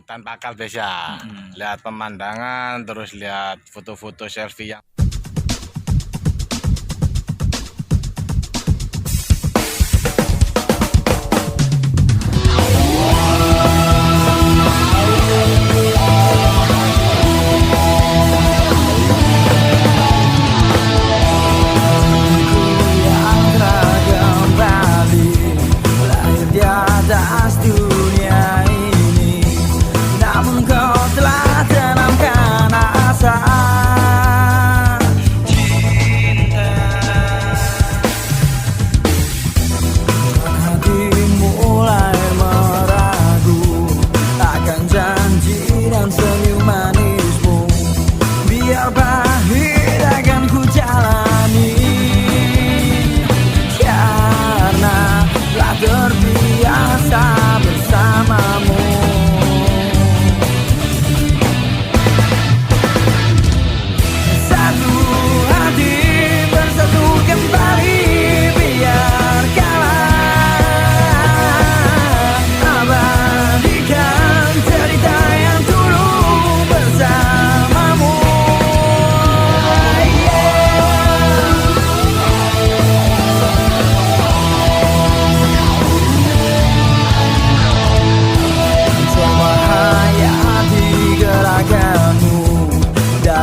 hutan Pakal Bes ya. Lihat pemandangan, terus lihat foto-foto selfie yang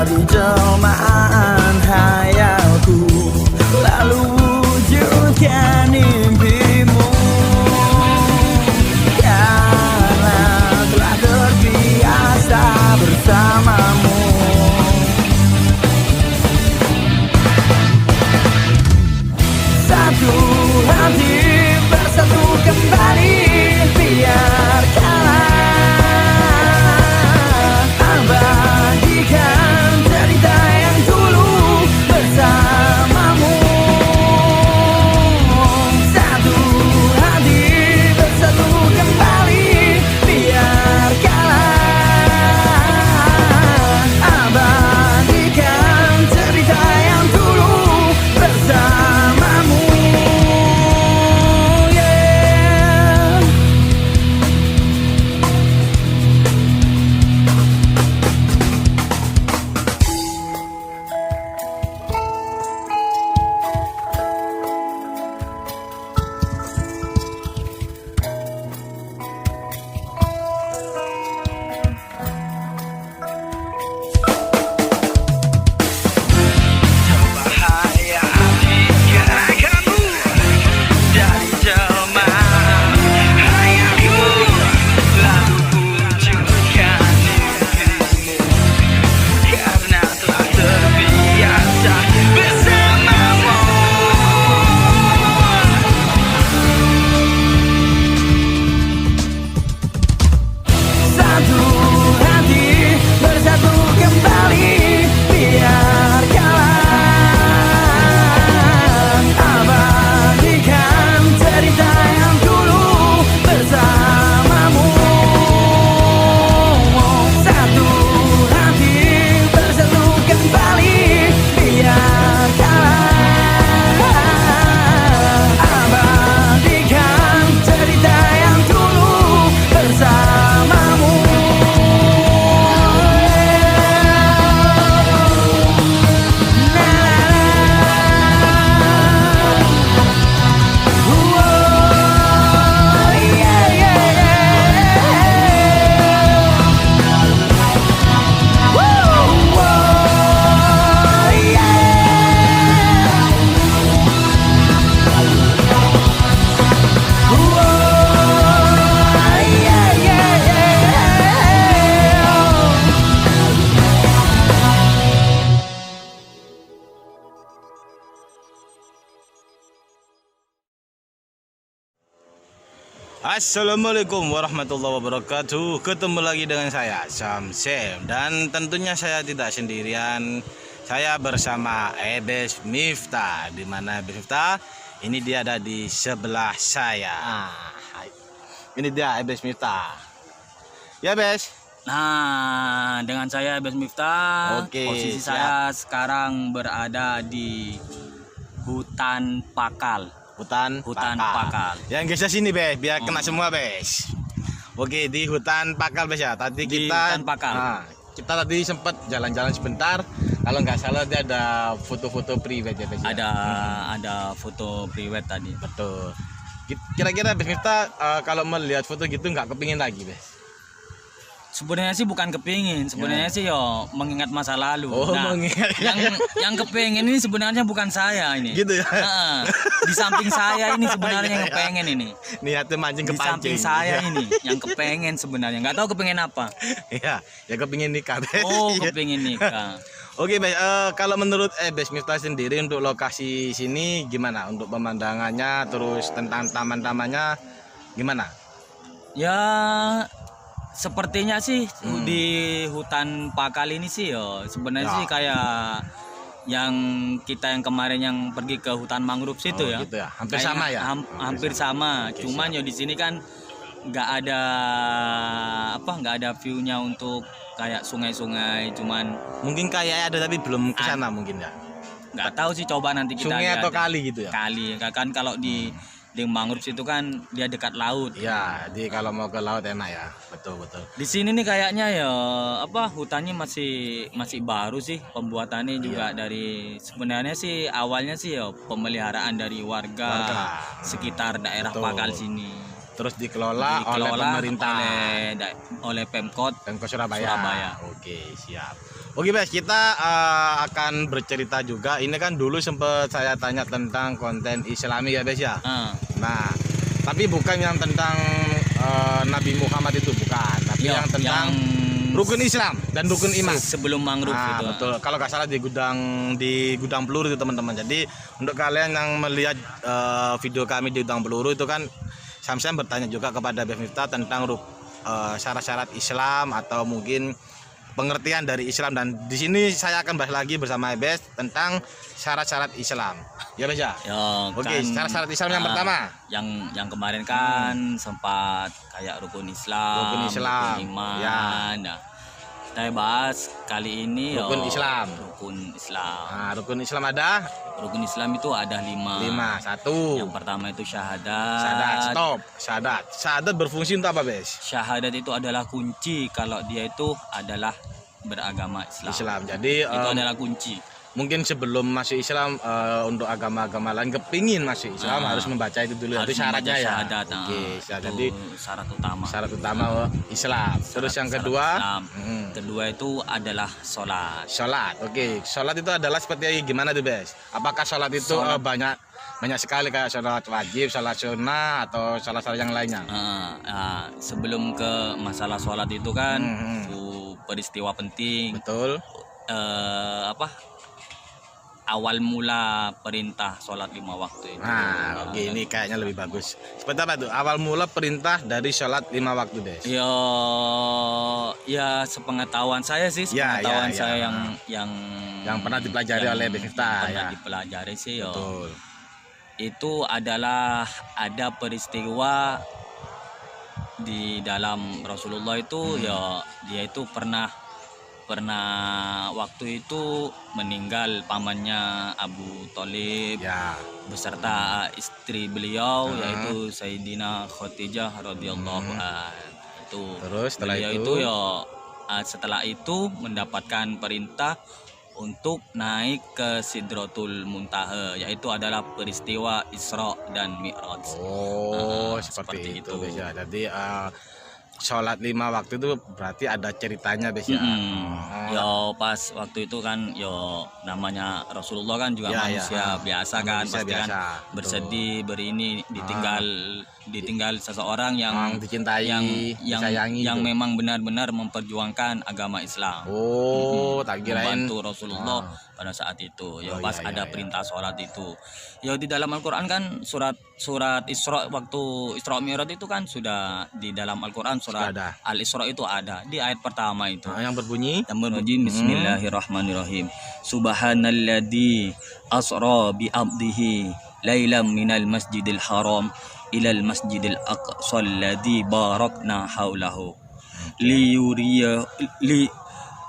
jelmaan hayalku, lalu wujudkan mimpimu. Karena telah terbiasa bersamamu. Satu hati bersatu kembali, biarkanlah abadikan cerita yang dulu bersamamu. Satu hati bersatu kembali, biarkanlah abadikan cerita yang dulu bersamamu. Assalamualaikum warahmatullahi wabarakatuh. Ketemu lagi dengan saya Samsem, dan tentunya saya tidak sendirian. Saya bersama Ebes Miftah. Di mana Ebes Miftah? Ini dia ada di sebelah saya. Ini dia Ebes Miftah. Ya, Bes. Nah, dengan saya Ebes Miftah. Oke, posisi siap. saya sekarang berada di hutan Pakal. Hutan Pakal. Yang geser sini, Bes, biar kena semua, Bes. Oke, di hutan Pakal Bes ya. Tadi Di kita hutan Pakal. kita tadi sempat jalan-jalan sebentar. Kalau nggak salah dia ada foto-foto private ya Bes ya. Ada foto priwet tadi. Betul. Kira-kira Bes Miftah kalau melihat foto gitu nggak kepingin lagi Bes? Sebenarnya sih bukan kepingin, sebenarnya sih yo mengingat masa lalu. Oh, mengingat. yang kepingin ini sebenarnya bukan saya ini. Gitu ya. Di samping saya ini sebenarnya yang kepengen ini. Niatnya mancing Di kepancing. samping saya ini yang kepengen sebenarnya, nggak tahu kepengen apa. Iya, ya kepingin nikah Bes. Oh, Iya. kepengen nikah. Oke, Bes, kalau menurut Bes Miftah sendiri untuk lokasi sini gimana? Untuk pemandangannya, terus tentang taman-tamannya gimana? Ya sepertinya sih di hutan Pakal ini sih yo sebenarnya Ya. sih kayak yang kita yang kemarin yang pergi ke hutan mangrove situ ya. Gitu ya. Hampir Kayaknya sama ya. hampir sama. Oke, Cuman yo di sini kan nggak ada nggak ada view-nya untuk kayak sungai-sungai. Cuman Mungkin kayak ada tapi belum ke sana mungkin ya. nggak tahu sih, coba nanti kita Sungai lihat. atau kali gitu ya? Kali kan kalau di mangrove situ kan dia dekat laut. Iya, jadi kalau mau ke laut enak ya. Betul, betul. Di sini nih kayaknya ya hutannya masih baru sih, pembuatannya juga dari sebenarnya sih awalnya sih ya pemeliharaan dari warga sekitar daerah Betul. Pakal sini. Terus dikelola oleh pemerintah oleh Pemkot dan ke Surabaya. Surabaya. Oke, siap. Oke, Bes, kita akan bercerita juga. Ini kan dulu sempat saya tanya tentang konten Islami ya, Bes ya. Ah, Nah, tapi bukan yang tentang Nabi Muhammad itu bukan, tapi ya, yang tentang rukun Islam dan rukun iman. sebelum mangrove itu. Betul. Kalau nggak salah di gudang peluru itu teman-teman. Jadi untuk kalian yang melihat video kami di gudang peluru itu kan Sam bertanya juga kepada Bes Miftah tentang syarat-syarat Islam atau mungkin pengertian dari Islam, dan di sini saya akan bahas lagi bersama Bes tentang syarat-syarat Islam. Ya Bes ya. Ya, Oke, kan, syarat-syarat Islam yang pertama. yang kemarin kan sempat kayak rukun Islam, Rukun Islam, rukun iman. ya. Nah, kita bahas kali ini Rukun Islam. Rukun Islam. Nah, rukun Islam ada Rukun Islam itu ada 5. 5. Satu. Yang pertama itu syahadat. Syahadat. Stop. Syahadat berfungsi untuk apa, Bes? Syahadat itu adalah kunci kalau dia itu adalah beragama Islam. Jadi Itu adalah kunci. mungkin sebelum masuk Islam untuk agama-agama lain kepingin masuk Islam harus membaca itu dulu. Harus Itu syaratnya membaca ya. syahadat. Oke, Itu jadi syarat utama. syarat utama Islam. Terus yang Syarat kedua, Islam. Kedua itu adalah sholat. sholat. Oke, sholat itu adalah seperti gimana tuh, Bes? Apakah sholat itu Sholat. banyak sekali kayak sholat wajib, sholat sunnah, atau sholat-sholat yang lainnya? Sebelum ke masalah sholat itu kan itu peristiwa penting. Betul. Awal mula perintah sholat 5 waktu itu. Nah, oke, ini kayaknya lebih bagus. Seperti apa tuh? Awal mula perintah dari sholat 5 waktu, Bes. Ya sepengetahuan saya sih, sepengetahuan ya. saya yang pernah dipelajari oleh Bes Miftah, pernah ya. dipelajari sih Betul. itu adalah ada peristiwa di dalam Rasulullah itu ya dia itu pernah waktu itu meninggal pamannya Abu Thalib Ya. beserta istri beliau yaitu Sayyidina Khadijah radhiyallahu anha. Itu Terus setelah beliau itu? setelah itu mendapatkan perintah untuk naik ke Sidratul Muntaha, yaitu adalah peristiwa Isra dan Mi'raj. Oh, seperti seperti itu, itu. Bes ya. Jadi sholat 5 waktu itu berarti ada ceritanya, Bes ya. Yo pas waktu itu kan yo namanya Rasulullah kan juga Ya, manusia biasa kan, Manusia pasti kan biasa. bersedih berini ditinggal seseorang yang dicintai, disayangi yang gitu. memang benar-benar memperjuangkan agama Islam. Oh, tak kirain. Membantu Rasulullah pada saat itu. Ya Oh, pas iya, ada iya. perintah sholat itu. Ya di dalam Al-Qur'an kan surat Isra, waktu Isra Mi'raj itu kan sudah di dalam Al-Qur'an surat Sudah ada. Al-Isra itu ada di ayat pertama itu. Nah, yang berbunyi Bismillahirrahmanirrahim. Subhanalladzi asra bi 'abdihi lailam minal masjidil haram ilal masjidil aqsa alladzi barakna haulahu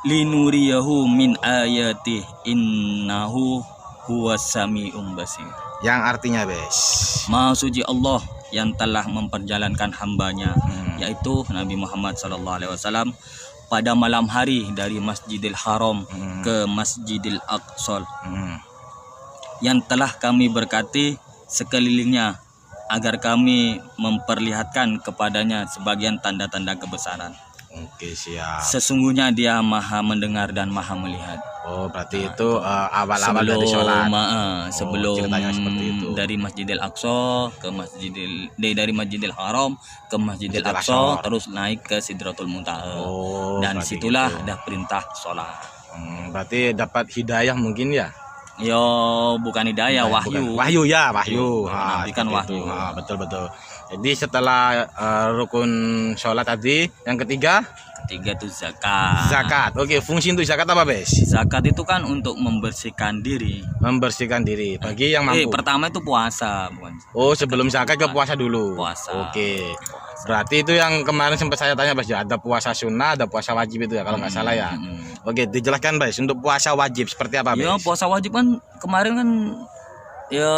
linuriyahu min ayati innahu huwas sami'um basir. yang artinya, Bes. Maha suci Allah yang telah memperjalankan hambanya yaitu Nabi Muhammad SAW pada malam hari dari Masjidil Haram ke Masjidil Aqsa yang telah kami berkati sekelilingnya agar kami memperlihatkan kepadanya sebagian tanda-tanda kebesaran. Oke, siap. Sesungguhnya dia maha mendengar dan maha melihat. Oh, berarti itu awal-awal dari sholat. Sebelum ceritanya seperti itu. dari Masjidil Aqsa ke dari Masjidil Haram ke Masjidil Masjidil Aqsa, Aqsa. terus naik ke Sidratul Muntaha. Oh, Dan berarti situlah gitu. ada perintah sholat. Berarti dapat hidayah mungkin ya? Yo, bukan hidayah, wahyu. Bukan. Wahyu ya, wahyu. Nabi kan seperti wahyu. itu. Betul betul. Jadi setelah rukun sholat tadi, yang ketiga Ketiga itu zakat. zakat. Oke, fungsi untuk zakat apa, Bes? Zakat itu kan untuk membersihkan diri. Membersihkan diri bagi yang mampu. Pertama itu puasa, bukan? Oh, sebelum zakat ke puasa dulu. Puasa. Oke. Berarti itu yang kemarin sempat saya tanya, Bes, ya, ada puasa sunnah, ada puasa wajib itu ya, kalau nggak salah ya. Oke, dijelaskan, Bes, untuk puasa wajib seperti apa, Bes? Ya, puasa wajib kan kemarin kan ya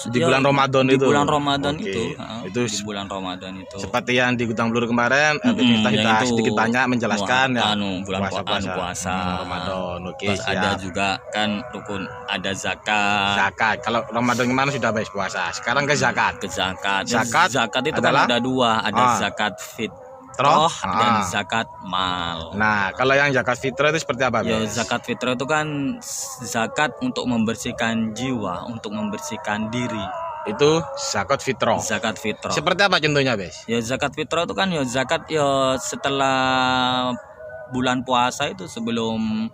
Di bulan Ramadan di itu. bulan Ramadan Oke. itu. Itu Di bulan Ramadan itu. Seperti yang di Gudang Peluru kemarin, kita yang sudah itu sedikit banyak menjelaskan ya. bulan puasa. Ramadan. Oke, Terus ada siap. juga kan rukun, ada zakat. Zakat. Kalau Ramadan kemarin sudah Bes puasa. Sekarang ke zakat. Ke zakat. Zakat Itu adalah? kan ada dua, ada Ah. zakat fitrah dan Ah. zakat mal. Nah, kalau yang zakat fitrah itu seperti apa, Ya, Bes? zakat fitrah itu kan zakat untuk membersihkan jiwa, untuk membersihkan diri. Itu zakat fitrah. Zakat fitrah. Seperti apa contohnya, Bes? Ya, zakat fitrah itu kan ya zakat ya setelah bulan puasa itu sebelum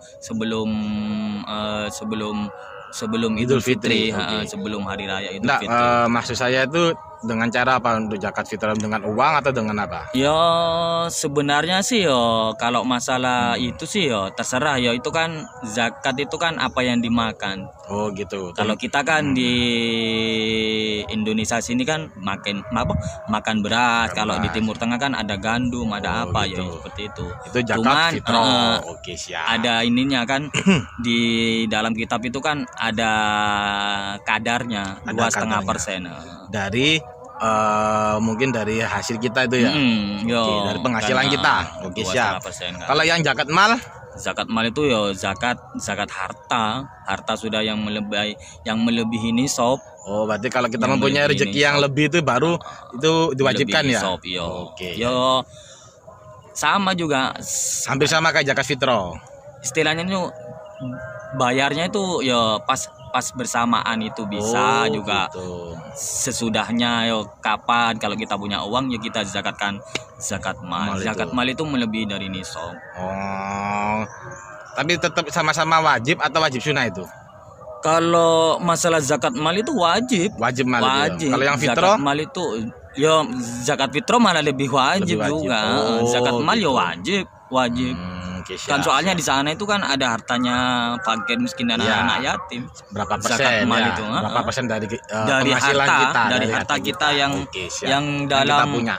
Idul Fitri, Oke. sebelum hari raya Idul Enggak, Fitri. maksud saya itu dengan cara apa untuk zakat fitrah, dengan uang atau dengan apa? Ya sebenarnya sih ya kalau masalah itu sih ya terserah ya, itu kan zakat itu kan apa yang dimakan. Oh, gitu. Kalau kita kan di Indonesia sini kan makan beras. Kalau di beras. Timur Tengah kan ada gandum, ada Oh, apa gitu. ya seperti itu. Itu zakat Cuman, fitrah. Oke, siap. Ada ininya kan di dalam kitab itu kan ada kadarnya Ada 2,5%. Dari mungkin dari hasil kita itu ya. Oke, dari penghasilan kita. Oke, siap. Kalau yang zakat mal, Zakat mal itu ya zakat harta sudah yang melebihi nisab. oh berarti kalau kita Yang mempunyai melebihi rezeki yang nisab. lebih itu baru itu diwajibkan Melebihi ya. nisab, iya. Oke. Ya sama juga Hampir sama kayak zakat fitrah. istilahnya itu bayarnya itu ya pas bersamaan itu bisa Oh, juga gitu. sesudahnya ya kapan kalau kita punya uang ya kita zakatkan zakat mal. Mal itu. Zakat mal itu melebihi dari nisab. Oh. Tapi tetap sama-sama wajib atau wajib sunnah itu? Kalau masalah zakat mal itu wajib. Wajib mal itu ya? Wajib. Kalau yang fitrah? Zakat mal itu ya zakat fitrah malah lebih wajib, Lebih wajib. juga. Oh, Zakat mal gitu. ya wajib. Oke, Kan siap, soalnya siap. di sana itu kan ada hartanya fakir miskin dan Iya. anak yatim. Berapa zakat persen mal ya? itu, Berapa persen dari Dari penghasilan harta, kita? dari harta kita yang Oke, siap. yang kita dalam punya.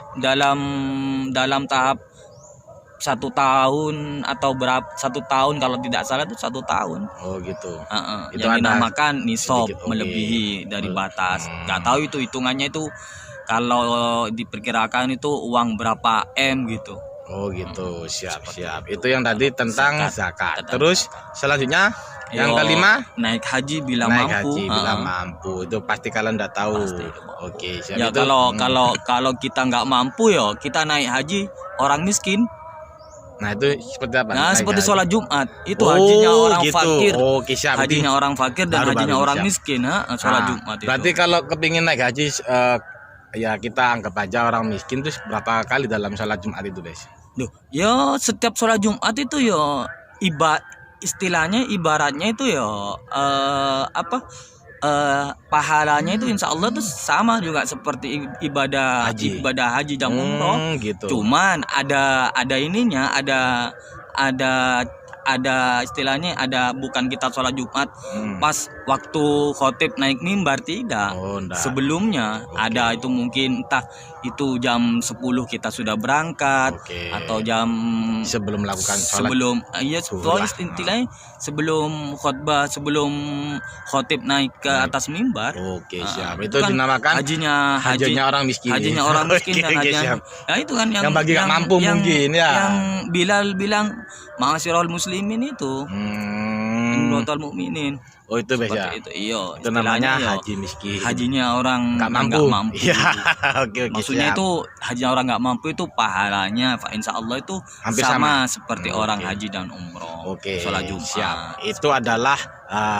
dalam tahap 1 tahun atau berapa 1 tahun kalau tidak salah itu 1 tahun. Oh, gitu. Itu Yang ada dinamakan nisab, sedikit, oke. melebihi dari batas. Nggak tahu itu hitungannya itu kalau diperkirakan itu uang berapa M gitu. Oh, gitu. Siap, Seperti siap. itu. Itu yang tadi tentang Zakat. zakat. Tentang Terus zakat. selanjutnya yang Yo, kelima, naik haji bila naik mampu. haji bila mampu. Itu pasti kalian udah tahu. Pasti. Oke, siap. Ya Itu, kalau kita nggak mampu ya kita naik haji orang miskin. Nah, itu seperti apa? Nah, Naik seperti haji. sholat Jumat itu Oh, hajinya orang gitu. fakir. Oke, siap. Hajinya orang fakir dan baru- hajinya baru orang siap. miskin, sholat Nah, Jumat itu. berarti kalau kepingin naik haji, ya kita anggap aja orang miskin terus berapa kali dalam sholat Jumat itu, guys? Duh, ya setiap sholat Jumat itu ya istilahnya ibaratnya itu ya pahalanya itu insya Allah tuh sama juga seperti ibadah Haji. haji dan umroh. Gitu. Cuman ada ininya, ada ada istilahnya ada bukan kita sholat Jumat pas waktu khotib naik mimbar, tidak. Oh, enggak. Sebelumnya ada itu mungkin entah itu jam 10 kita sudah berangkat atau jam sebelum melakukan sholat. Sebelum iya zuhur lah. intinya sebelum khotbah, sebelum khotib naik ke atas mimbar. Oke, siap. Itu kan dinamakan hajinya orang miskin. Hajinya orang miskin dan hajinya. Nah, itu kan yang bagi nggak mampu mungkin ya. Yang Bilal bilang ma'asyiral muslimin itu. Nutul mukminin. Oh, itu biasa. Itu iya. Itu namanya haji miskin. Hajinya orang nggak mampu. Iya. Oke, maksudnya siap. itu hajinya orang nggak mampu itu pahalanya insya Allah itu hampir sama seperti orang haji dan umroh. Oke. Sholat Jumat. Siap. Itu adalah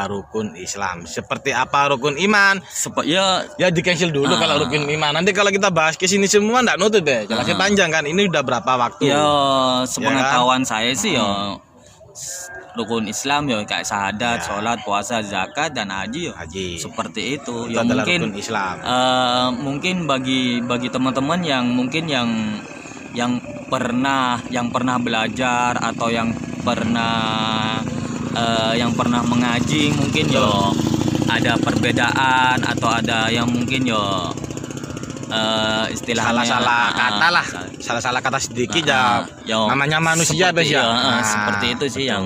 rukun Islam. Seperti apa rukun iman? Ya di cancel dulu kalau rukun iman. Nanti kalau kita bahas ke sini semua enggak nutut deh. Jelasnya panjang kan. Ini udah berapa waktu? Ya, sepengetahuan saya sih ya rukun Islam ya kayak syahadat, sholat, puasa, zakat dan haji ya. Haji. Seperti itu. Ya mungkin rukun Islam. Mungkin bagi teman-teman yang mungkin yang pernah belajar atau yang pernah mengaji mungkin ya ada perbedaan atau ada yang mungkin ya istilahnya salah-salah kata sedikit namanya manusia seperti, seperti itu sih yang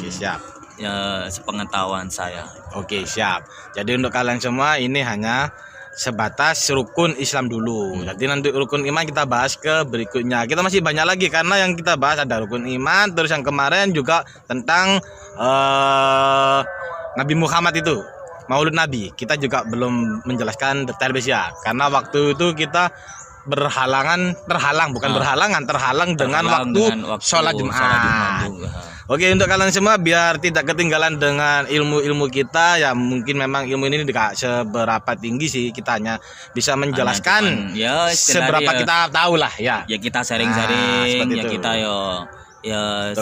Oke, siap. Ya sepengetahuan saya. Oke, siap. Jadi untuk kalian semua ini hanya sebatas rukun Islam dulu. Jadi nanti rukun iman kita bahas ke berikutnya. Kita masih banyak lagi karena yang kita bahas ada rukun iman, terus yang kemarin juga tentang Nabi Muhammad itu, Maulud Nabi. Kita juga belum menjelaskan detail ya, karena waktu itu kita terhalang dengan waktu sholat Jumat. Oke, untuk kalian semua biar tidak ketinggalan dengan ilmu-ilmu kita ya, mungkin memang ilmu ini tidak seberapa tinggi sih, kita hanya bisa menjelaskan seberapa kita tahu lah ya. Ya kita sharing-sharing ya, kita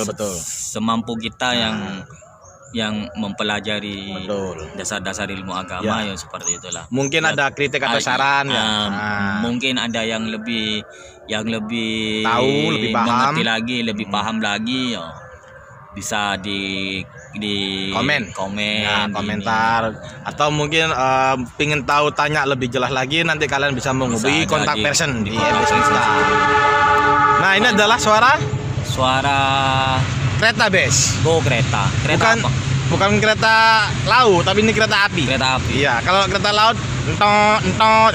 betul. Semampu kita yang mempelajari dasar-dasar ilmu agama ya seperti itulah. Mungkin ada kritik atau saran mungkin ada yang lebih tahu, lebih paham, mengerti lagi, lebih paham lagi ya. Bisa di komentar atau mungkin pingin tahu tanya lebih jelas lagi, nanti kalian bisa menghubungi kontak person di EBS Mifta. Nah, ini adalah suara kereta, Bes. Oh, kereta bukan kereta laut, tapi ini kereta api. Iya, kalau kereta laut entot.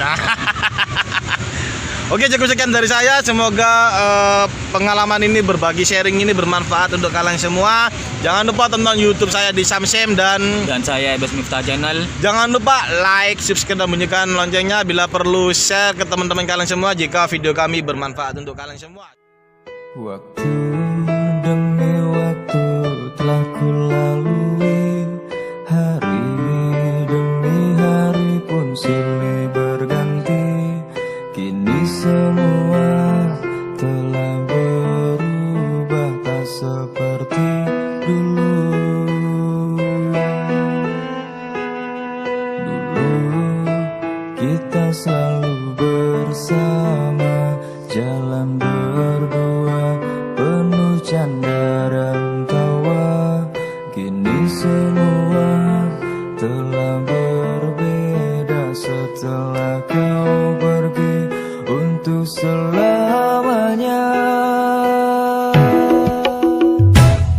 Oke, cukup sekian dari saya. Semoga pengalaman ini, berbagi sharing ini bermanfaat untuk kalian semua. Jangan lupa tonton YouTube saya di Samsem dan saya EBS Mifta Channel. Jangan lupa like, subscribe dan bunyikan loncengnya. Bila perlu share ke teman-teman kalian semua jika video kami bermanfaat untuk kalian semua. Waktu demi waktu telah kulalui, hari demi hari pun silih berganti. Kini semua telah berubah, tak seperti dulu. Dulu kita selalu bersama, jalan berdua penuh canda dan tawa. Kini semua telah berbeda setelah kau pergi untuk selamanya.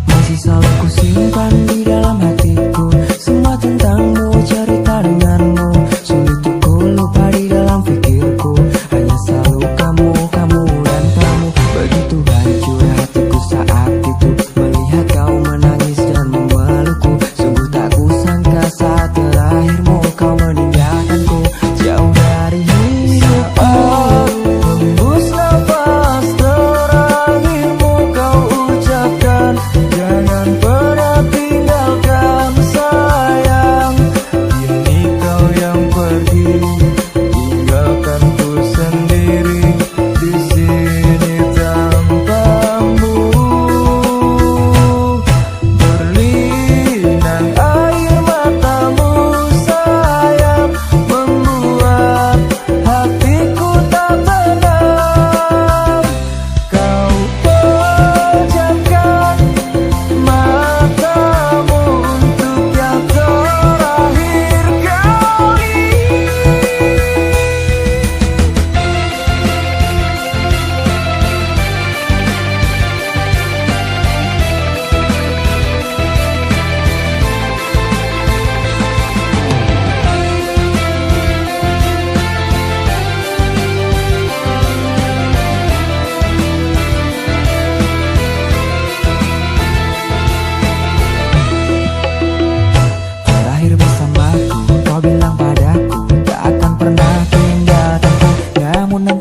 Masih selalu ku simpan di dalam hatiku semua tentangmu, cerita denganmu. Sulit untuk ku lupa di dalam pikirku, hanya selalu kamu dan kamu. Begitu hancur hatiku saat itu melihat kau menangis dan memelukku. Sungguh tak kusangka saat terakhirmu kau meninggalkanku jauh dari hidupku. Hembus nafas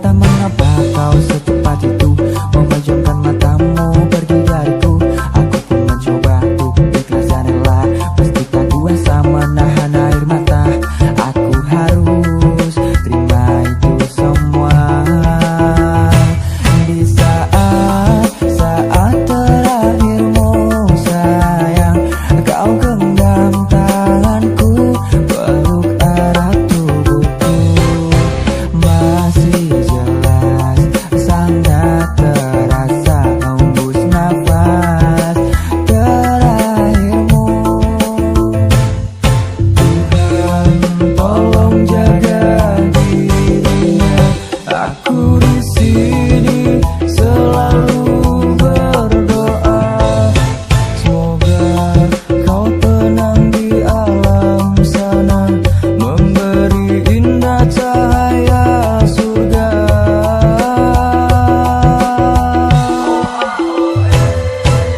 berkata mengapa kau secepat itu memejamkan matamu pergi dariku. Aku pun mencoba untuk ikhlas dan rela, meski tak kuasa menahan air mata. Aku harus terima itu semua. Di saat terakhirmu sayang, kau genggam tanganku, peluk erat tubuhku. Masih jelas, sangat terasa hembus nafas terakhirmu. Tuhan tolong jaga dirinya, aku di sini selalu berdoa. Semoga kau tenang di alam sana, memberi indah cahaya surga.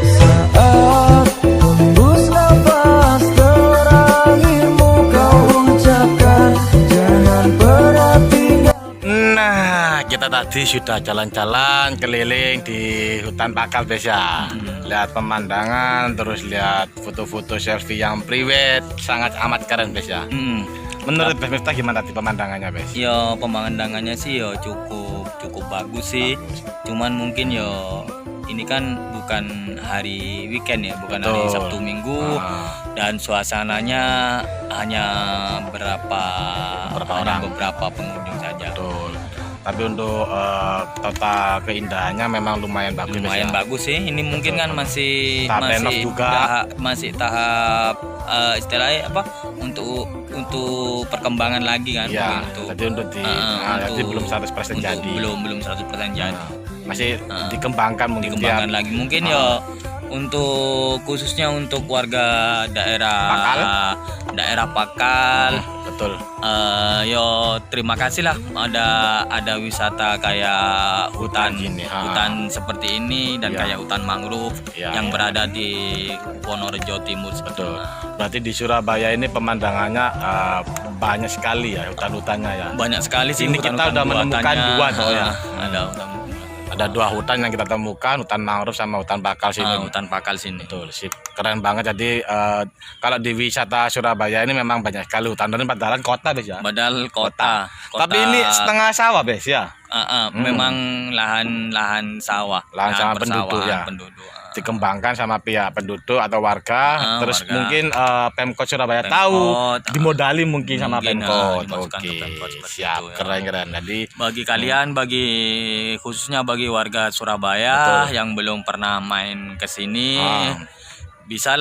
Saat hembus nafas terakhirmu kau ucapkan, jangan pernah tinggal. Nah, kita tadi sudah jalan-jalan keliling di hutan pakal Bes ya. Lihat pemandangan, terus lihat foto-foto selfie yang private, sangat amat keren Bes ya. Menurut Bes Miftah gimana tadi pemandangannya Bes? Ya pemandangannya sih ya cukup bagus sih. Cuman mungkin ya ini kan bukan hari weekend ya, bukan hari Betul. Sabtu Minggu, dan suasananya hanya beberapa orang. beberapa pengunjung saja. Betul. Tapi untuk total keindahannya memang lumayan bagus Bes Lumayan ya. bagus sih. Ini mungkin kan masih Tahap renov juga. masih tahap istilahnya apa, untuk perkembangan lagi kan. Iya, mungkin tadi untuk jadi belum 100% jadi. belum 100% jadi. Masih dikembangkan mungkin Dikembangkan lagi mungkin ya untuk khususnya untuk warga daerah Pakal. Betul. Yo terima kasih lah ada wisata kayak hutan gini, hutan seperti ini dan Iya. kayak hutan mangrove Iya, yang iya. berada di Wonorejo Timur. Betul. Berarti di Surabaya ini pemandangannya banyak sekali ya hutan-hutannya ya. Banyak sekali sih. Ini kita udah menemukan dua toh ya. Ada Ada 2 hutan yang kita temukan, hutan mangrove sama hutan bakal sini. hutan Pakal sini. Betul, sip. Keren banget. Jadi kalau di wisata Surabaya ini memang banyak sekali hutan dan padahal kota Bes ya. Padahal kota. Tapi ini setengah sawah Bes ya. Memang lahan sawah. Lahan sama penduduk persawahan, ya. penduduk. Dikembangkan sama pihak penduduk atau warga. Terus warga. mungkin Pemkot Surabaya Pemkot, tahu dimodali mungkin sama mungkin, Pemkot. dimasukkan ke Oke, Pemkot seperti siap, itu, ya. keren-keren. Jadi Bagi kalian, khususnya bagi warga Surabaya Betul. yang belum pernah main ke sini, bisa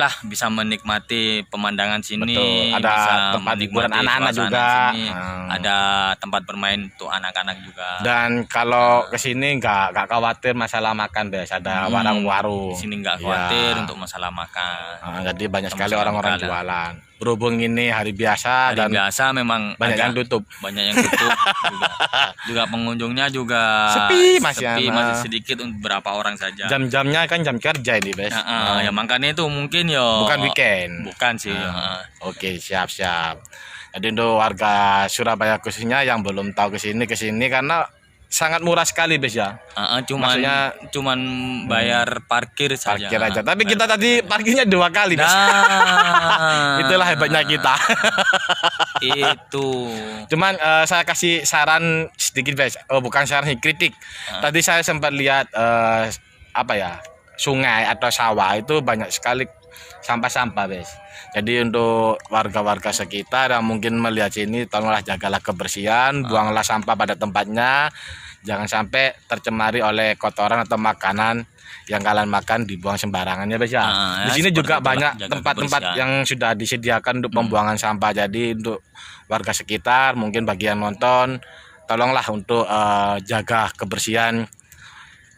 menikmati pemandangan sini. Betul. Ada bisa tempat hiburan menikmati anak-anak suasana juga. sini. Ada tempat bermain untuk anak-anak juga. dan kalau kesini nggak khawatir masalah makan Bes, ada warung-warung. Di sini nggak Iya. khawatir untuk masalah makan. Jadi banyak Sama sekali sekali orang-orang makan. jualan. Berhubung ini hari biasa Hari dan biasa memang banyak yang agak- tutup. banyak yang tutup juga pengunjungnya juga Sepi, masih sepi, aman. masih sedikit untuk beberapa orang saja. Jam-jamnya kan jam kerja ini Bes. Ya makanya itu mungkin ya Bukan weekend. bukan sih. Oke, siap-siap. Jadi untuk warga Surabaya khususnya yang belum tahu kesini karena sangat murah sekali Bes ya. Cuman bayar parkir saja. Parkir aja. Tapi kita tadi parkirnya 2 kali Bes. Nah, Itulah hebatnya kita. itu. Cuman saya kasih saran sedikit Bes. Oh, bukan saran, kritik. Tadi saya sempat lihat sungai atau sawah itu banyak sekali sampah-sampah Bes. Jadi untuk warga-warga sekitar yang mungkin melihat sini, tolonglah jagalah kebersihan, buanglah sampah pada tempatnya, jangan sampai tercemari oleh kotoran atau makanan yang kalian makan dibuang sembarangan ya Bes ya. Di sini seperti juga itulah, banyak jaga tempat-tempat kebersihan. yang sudah disediakan untuk pembuangan sampah. Jadi untuk warga sekitar, mungkin bagi yang nonton, tolonglah untuk jaga kebersihan.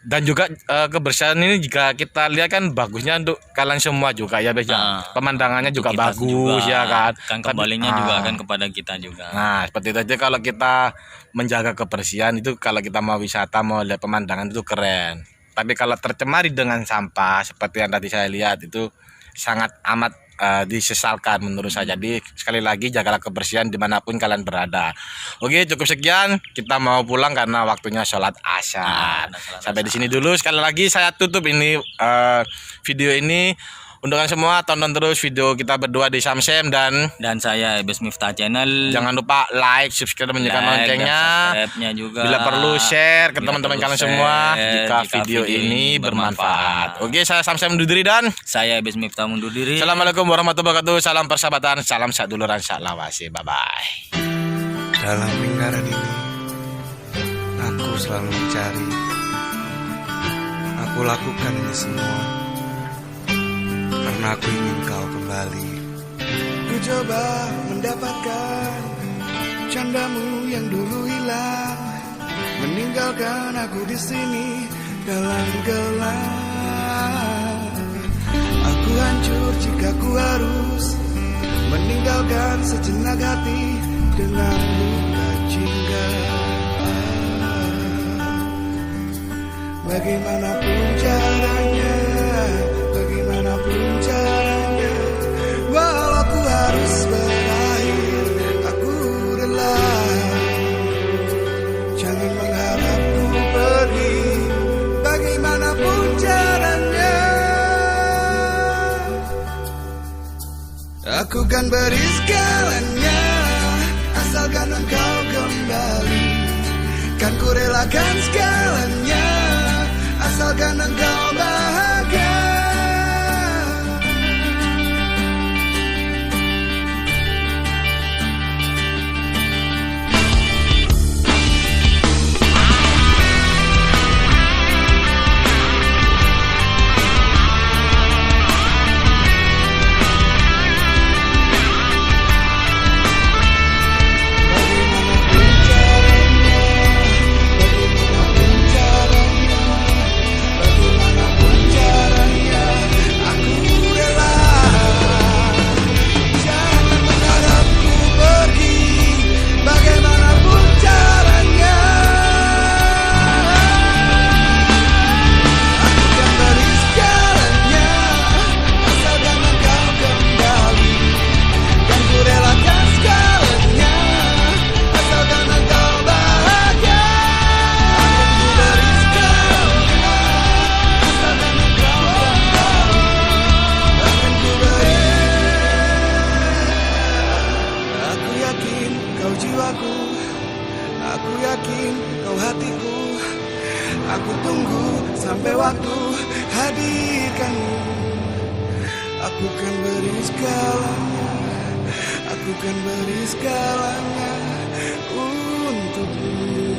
Dan juga kebersihan ini jika kita lihat kan bagusnya untuk kalian semua juga ya Bes ya. Pemandangannya juga Kita bagus ya kan. Kan kembalinya juga kan kepada kita juga. Nah, seperti itu aja kalau kita menjaga kebersihan itu, kalau kita mau wisata, mau lihat pemandangan itu keren. Tapi kalau tercemari dengan sampah seperti yang tadi saya lihat itu sangat amat disesalkan menurut saya. Jadi sekali lagi jagalah kebersihan dimanapun kalian berada. Oke, cukup sekian, kita mau pulang karena waktunya sholat asar. Sampai di sini dulu. Sekali lagi saya tutup ini video ini. Untuk kalian semua, tonton terus video kita berdua di Samsem dan saya Ebes Miftah Channel. jangan lupa like, subscribe, dan nyalakan loncengnya. Subscribe-nya juga. Bila perlu share ke Bila teman-teman perlu kalian share semua jika video ini bermanfaat. Oke, saya Samsem undur diri dan Saya Ebes Miftah mundur diri. Assalamualaikum warahmatullahi wabarakatuh. Salam persahabatan, salam saduluran, saklawase. Bye bye. Dalam lingkaran ini, aku selalu mencari. Aku lakukan ini semua karena aku ingin kau kembali. Ku coba mendapatkan candamu yang dulu hilang, meninggalkan aku di sini dalam gelap. Aku hancur jika ku harus meninggalkan sejenak hati dengan luka jingga. Bagaimanapun caranya, bagaimanapun caranya, walau aku harus berakhir, aku rela. Jangan mengharapku pergi, bagaimanapun caranya. Aku kan beri segalanya, asalkan engkau kembali. Kan ku relakan segalanya, asalkan engkau bahagia. Aku yakin kau hatiku. Aku tunggu sampai waktu hadirkanmu. Aku kan beri segalanya, aku kan beri segalanya untukmu.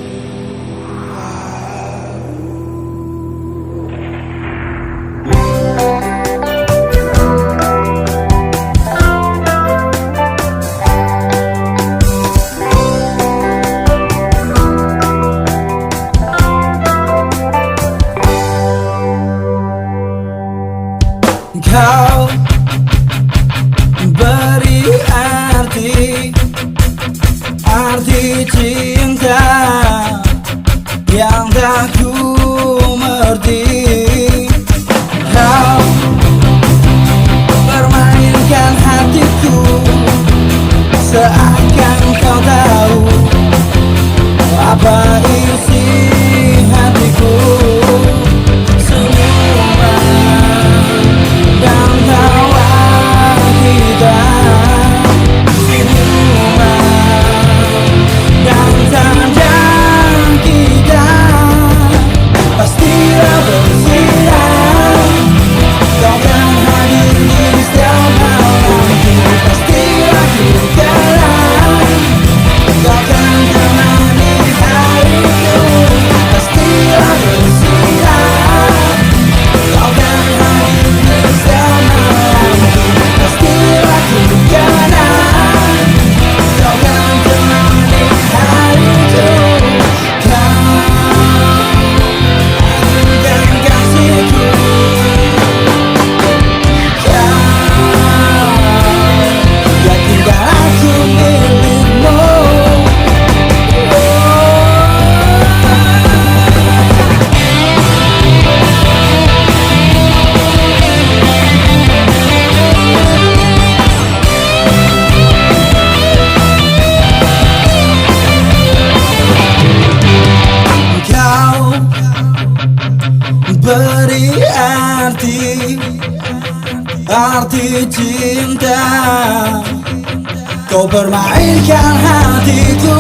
Kau beri arti cinta yang tak ku mengerti. Kau permainkan hatiku seakan kau tahu apa isi hatiku. Dan tawa kita, senyuman dan tanda kita pastilah bersinar. Kau kan hadir di setiap malamku, pastilah ku telah arti cinta. Kau permainkan hatiku.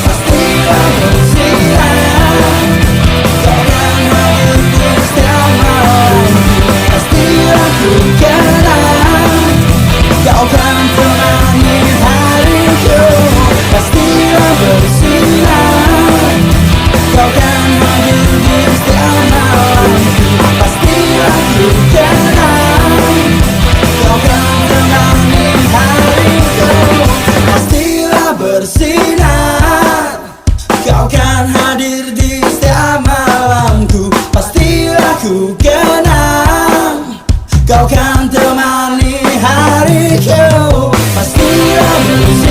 Pastilah bersinar, kau kan hadir di setiap malam. Pastilah ku kenal, kau kan temani hariku. Pastilah bersinar, kau kan hadir di setiap malam. Pastilah ku kenal, kau kan temani hariku. Pastilah bersinar, kau kan hadir di setiap malamku. Pastilah ku kenal, kau kan temani hariku. Pastilah bersinar.